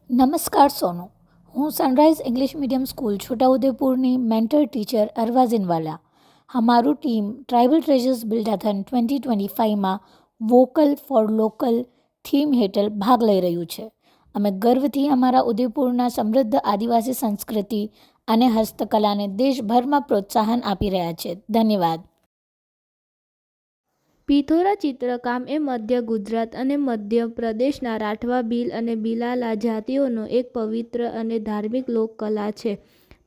નમસ્કાર સોનુ, હું Sunrise English medium school છોટાઉદેપુરની મેન્ટર ટીચર અરવા ઝીનવાલા. અમારું ટીમ ટ્રાઇબલ ટ્રેઝર્સ બિલ્ડાથન 2025માં વોકલ ફોર લોકલ થીમ હેઠળ ભાગ લઈ રહ્યું છે. અમે ગર્વથી અમારા ઉદયપુરના સમૃદ્ધ આદિવાસી સંસ્કૃતિ અને હસ્તકલાને દેશભરમાં પ્રોત્સાહન આપી રહ્યા છે. ધન્યવાદ. પિથોરા ચિત્રકામ એ મધ્ય ગુજરાત અને મધ્ય પ્રદેશના રાઠવા ભીલ અને બિલાલા જાતિઓનો એક પવિત્ર અને ધાર્મિક લોકકલા છે.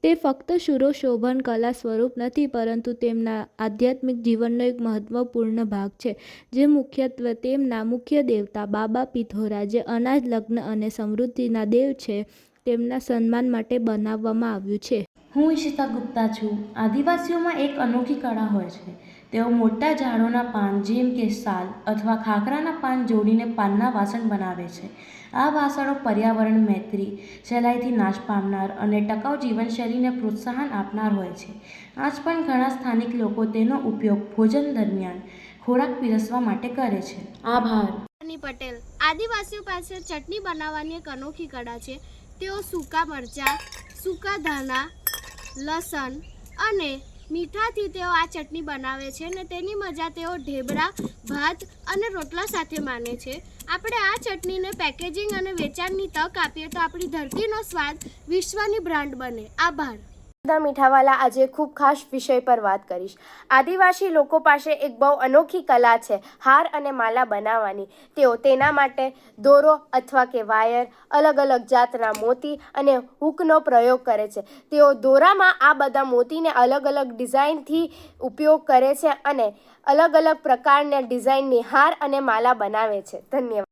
તે ફક્ત શૂરોશોભન કલા સ્વરૂપ નથી, પરંતુ તેમના આધ્યાત્મિક જીવનનો એક મહત્વપૂર્ણ ભાગ છે, જે મુખ્યત્વે તેમના મુખ્ય દેવતા બાબા પિથોરા, જે અનાજ, લગ્ન અને સમૃદ્ધિના દેવ છે, તેમના સન્માન માટે બનાવવામાં આવ્યું છે. હું ઈશિતા ગુપ્તા છું. આદિવાસીઓમાં એક અનોખી કળા હોય છે. તેઓ મોટા ઝાડોના પાન, જેમ કે સાલ અથવા ખાખરાના પાન જોડીને પાનના વાસણ બનાવે છે. આ વાસણો પર્યાવરણ મૈત્રી, સહેલાઈથી નાશ પામનાર અને ટકાઉ જીવનશૈલીને પ્રોત્સાહન આપનાર હોય છે. આજ પણ ઘણા સ્થાનિક લોકો તેનો ઉપયોગ ભોજન દરમિયાન ખોરાક પીરસવા માટે કરે છે. આભાર. પટેલ. આદિવાસીઓ પાસે ચટણી બનાવવાની એક અનોખી કળા છે. તેઓ સૂકા મરચાં, સૂકા ધાણા, લસણ અને મીઠાથી તેઓ આ ચટણી બનાવે છે અને તેની મજા તેઓ ઢેબરા, ભાત અને રોટલા સાથે માને છે. આપણે આ ચટણીને પેકેજિંગ અને વેચાણની તક આપીએ તો આપણી ધરતીનો સ્વાદ વિશ્વની બ્રાન્ડ બને. આભાર. મીઠાવાલા આજે ખૂબ ખાસ વિષય પર વાત કરીશ. આદિવાસી લોકો પાસે એક બહુ અનોખી કલા છે, હાર અને માલા બનાવવાની. તેઓ તેના માટે દોરો અથવા કે વાયર, અલગ અલગ જાતના મોતી અને હૂકનો પ્રયોગ કરે છે. તેઓ દોરામાં આ બધા મોતીને અલગ અલગ ડિઝાઇનથી ઉપયોગ કરે છે અને અલગ અલગ પ્રકારના ડિઝાઇનની હાર અને માલા બનાવે છે. ધન્યવાદ.